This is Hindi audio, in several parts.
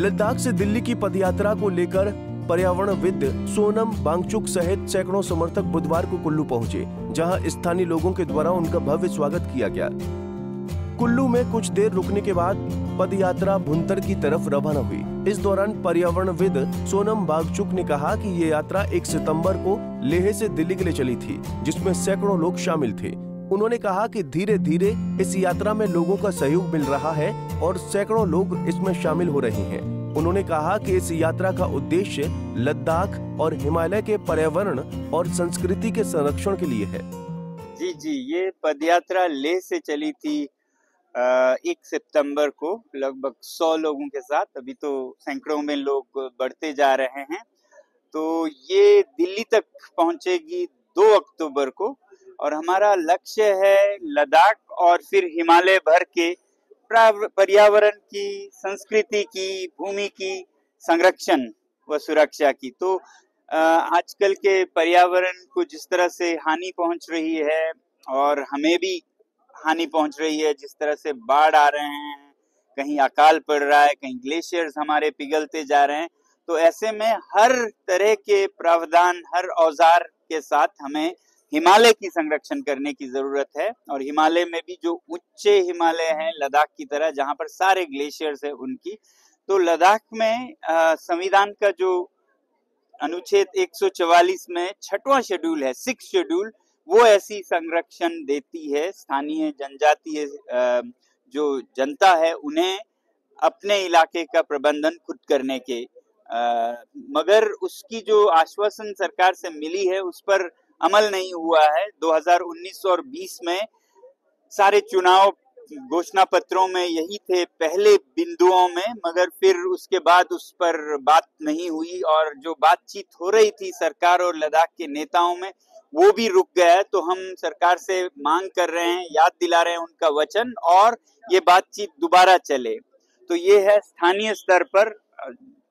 लद्दाख से दिल्ली की पदयात्रा को लेकर पर्यावरणविद सोनम वांगचुक सहित सैकड़ों समर्थक बुधवार को कुल्लू पहुंचे, जहां स्थानीय लोगों के द्वारा उनका भव्य स्वागत किया गया। कुल्लू में कुछ देर रुकने के बाद पदयात्रा भुंतर की तरफ रवाना हुई। इस दौरान पर्यावरणविद सोनम वांगचुक ने कहा कि ये यात्रा 1 सितंबर को लेह से दिल्ली के लिए चली थी, जिसमें सैकड़ों लोग शामिल थे। उन्होंने कहा कि धीरे धीरे इस यात्रा में लोगों का सहयोग मिल रहा है और सैकड़ों लोग इसमें शामिल हो रहे हैं। उन्होंने कहा कि इस यात्रा का उद्देश्य लद्दाख और हिमालय के पर्यावरण और संस्कृति के संरक्षण के लिए है। जी, ये पदयात्रा लेह से चली थी 1 सितंबर को लगभग 100 लोगों के साथ। अभी तो सैकड़ों में लोग बढ़ते जा रहे हैं। तो ये दिल्ली तक पहुंचेगी 2 अक्टूबर को और हमारा लक्ष्य है लद्दाख और फिर हिमालय भर के पर्यावरण की, संस्कृति की, भूमि की संरक्षण व सुरक्षा की। तो आजकल के पर्यावरण को जिस तरह से हानि पहुंच रही है और हमें भी हानि पहुंच रही है, जिस तरह से बाढ़ आ रहे हैं, कहीं अकाल पड़ रहा है, कहीं ग्लेशियर्स हमारे पिघलते जा रहे हैं, तो ऐसे में हर तरह के प्रावधान, हर औजार के साथ हमें हिमालय की संरक्षण करने की जरूरत है। और हिमालय में भी जो उच्चे हिमालय हैं लद्दाख की तरह, जहां पर सारे ग्लेशियर्स है उनकी, तो लद्दाख में संविधान का जो अनुच्छेद 144 में 6वां शेड्यूल है, 6th शेड्यूल, वो ऐसी संरक्षण देती है। स्थानीय जनजातीय जो जनता है उन्हें अपने इलाके का प्रबंधन खुद करने के, मगर उसकी जो आश्वासन सरकार से मिली है उस पर अमल नहीं हुआ है। 2019 और 20 में सारे चुनाव घोषणा पत्रों में यही थे पहले बिंदुओं में, मगर फिर उसके बाद उस पर बात नहीं हुई और जो बातचीत हो रही थी सरकार और लद्दाख के नेताओं में वो भी रुक गया है। तो हम सरकार से मांग कर रहे हैं, याद दिला रहे हैं उनका वचन, और ये बातचीत दोबारा चले। तो ये है स्थानीय स्तर पर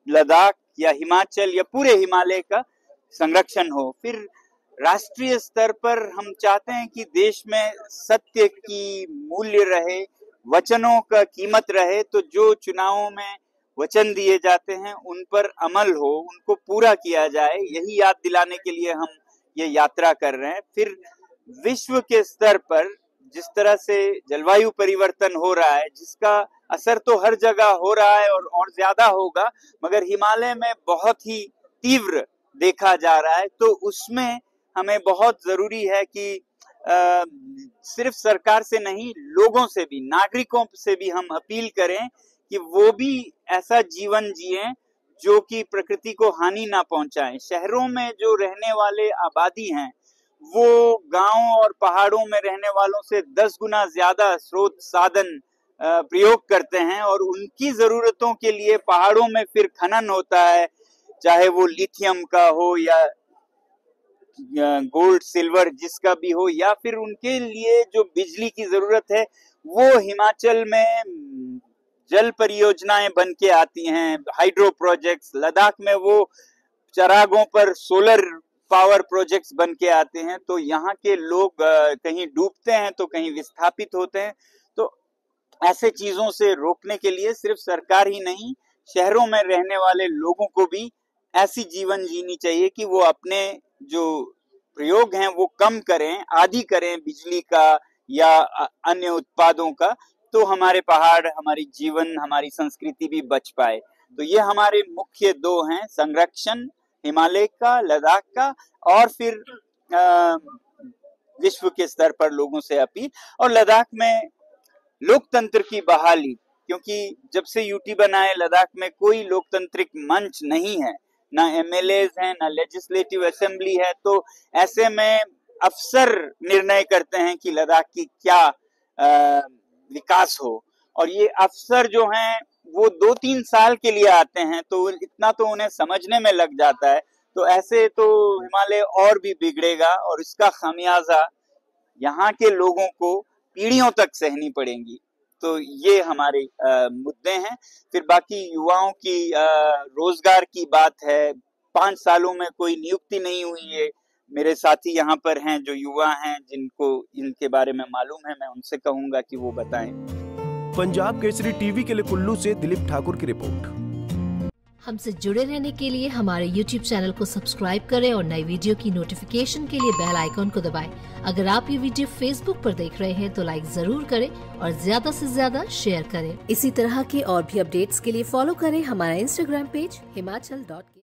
लद्दाख या हिमाचल या पूरे हिमालय का संरक्षण हो। फिर राष्ट्रीय स्तर पर हम चाहते हैं कि देश में सत्य की मूल्य रहे, वचनों का कीमत रहे। तो जो चुनावों में वचन दिए जाते हैं उन पर अमल हो, उनको पूरा किया जाए, यही याद दिलाने के लिए हम ये यात्रा कर रहे हैं। फिर विश्व के स्तर पर जिस तरह से जलवायु परिवर्तन हो रहा है, जिसका असर तो हर जगह हो रहा है और ज्यादा होगा, मगर हिमालय में बहुत ही तीव्र देखा जा रहा है। तो उसमें हमें बहुत जरूरी है कि सिर्फ सरकार से नहीं, लोगों से भी, नागरिकों से भी हम अपील करें कि वो भी ऐसा जीवन जिएं जो कि प्रकृति को हानि ना पहुंचाएं। शहरों में जो रहने वाले आबादी हैं वो गांव और पहाड़ों में रहने वालों से 10 गुना ज्यादा स्रोत साधन प्रयोग करते हैं और उनकी जरूरतों के लिए पहाड़ों में फिर खनन होता है, चाहे वो लिथियम का हो या गोल्ड सिल्वर जिसका भी हो, या फिर उनके लिए जो बिजली की जरूरत है वो हिमाचल में जल परियोजनाएं बन के आती हैं, हाइड्रो प्रोजेक्ट्स। लद्दाख में वो चरागों पर सोलर पावर प्रोजेक्ट्स बन के आते हैं। तो यहाँ के लोग कहीं डूबते हैं तो कहीं विस्थापित होते हैं। तो ऐसे चीजों से रोकने के लिए सिर्फ सरकार ही नहीं, शहरों में रहने वाले लोगों को भी ऐसी जीवन जीनी चाहिए कि वो अपने जो प्रयोग हैं वो कम करें, आदि करें बिजली का या अन्य उत्पादों का। तो हमारे पहाड़, हमारी जीवन, हमारी संस्कृति भी बच पाए। तो ये हमारे मुख्य 2 हैं, संरक्षण हिमालय का, लद्दाख का, और फिर विश्व के स्तर पर लोगों से अपील। और लद्दाख में लोकतंत्र की बहाली, क्योंकि जब से यूटी बना है लद्दाख में कोई लोकतांत्रिक मंच नहीं है, ना एमएलएज हैं, ना लेजिस्लेटिव असेंबली है। तो ऐसे में अफसर निर्णय करते हैं कि लद्दाख की क्या विकास हो, और ये अफसर जो हैं वो 2-3 साल के लिए आते हैं, तो इतना तो उन्हें समझने में लग जाता है। तो ऐसे तो हिमालय और भी बिगड़ेगा और इसका खामियाजा यहाँ के लोगों को पीढ़ियों तक सहनी पड़ेंगी। तो ये हमारे मुद्दे हैं। फिर बाकी युवाओं की रोजगार की बात है। 5 सालों में कोई नियुक्ति नहीं हुई है। मेरे साथी यहाँ पर हैं जो युवा हैं, जिनको इनके बारे में मालूम है, मैं उनसे कहूंगा कि वो बताएं। पंजाब केसरी टीवी के लिए कुल्लू से दिलीप ठाकुर की रिपोर्ट। हमसे जुड़े रहने के लिए हमारे YouTube चैनल को सब्सक्राइब करें और नई वीडियो की नोटिफिकेशन के लिए बेल आइकॉन को दबाएं। अगर आप ये वीडियो Facebook पर देख रहे हैं तो लाइक जरूर करें और ज्यादा से ज्यादा शेयर करें। इसी तरह के और भी अपडेट्स के लिए फॉलो करें हमारा Instagram पेज himachal.ke।